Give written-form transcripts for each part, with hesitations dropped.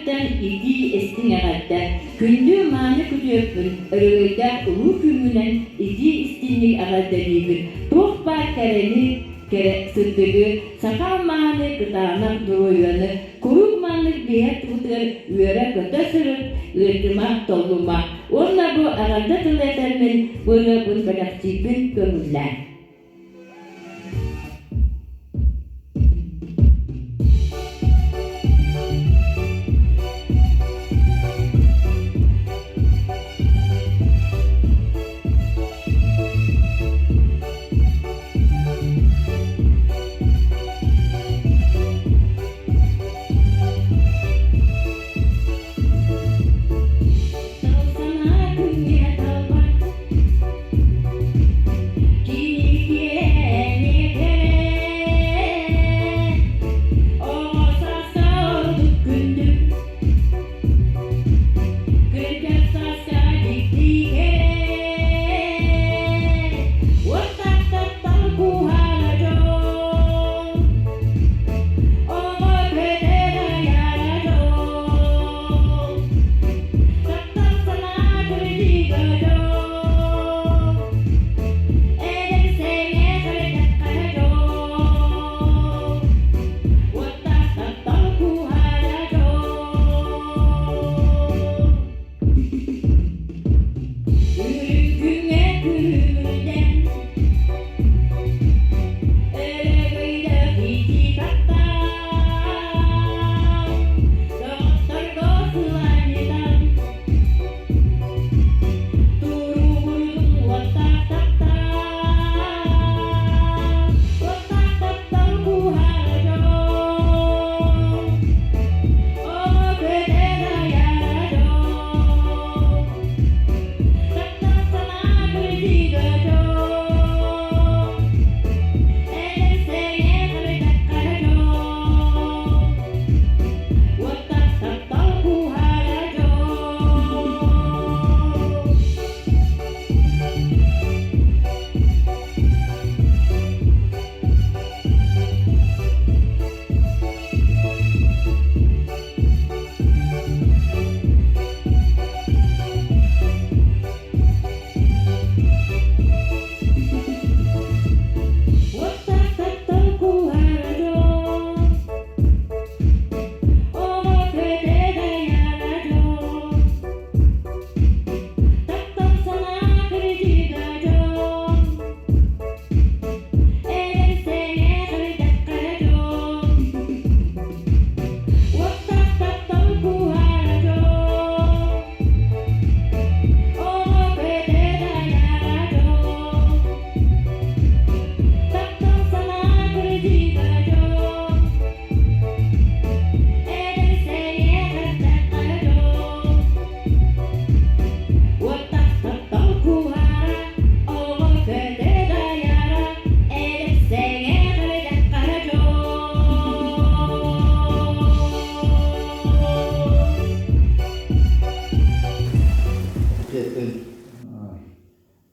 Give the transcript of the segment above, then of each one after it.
Артан иди эстин агатта күндү мааны күдөппүн өрөгөйдө улуу күңүнен иди истинник агаддалибин тох бар керени кере сырдыгы сакал мааны кытаанак дуруйаны курук мааннык бият утыр үөрэ көтө сырыт ыыртыма толлума онна бу агадда тылетермен быны бун бадактипин көңүлләр.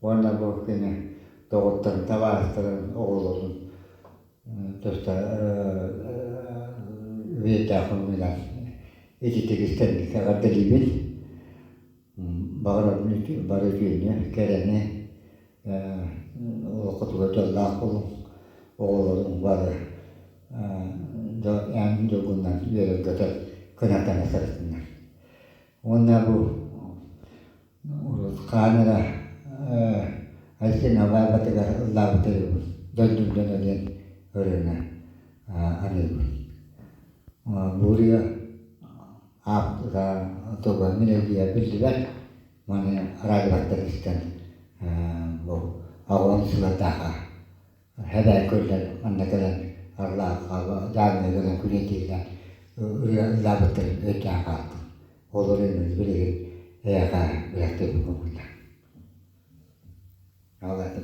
Vuonna vuokina toivottanut tavastelen Oulun tuosta vietään minä esittekin mikä katselin varat nyt varsin ja keränne olkoon tuolla Oulun var yang jokunan vielä kata kenatan sarjana. Vuonna urut kamera Asyik nama baca lagu tu, jantung jangan orang aneh. Buria, आप तो बंदे दिया बिल्कुल माने राज बत्तरिस्तान वो आवाम सुलता है कोई अन्य कलन अल्लाह का जाने कलन कुछ नहीं था लाभतर एक आका वो लोग ने बिल्कुल एक आका रहते हुए था Allah itu.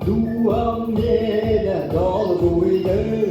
Duam yere dal buydu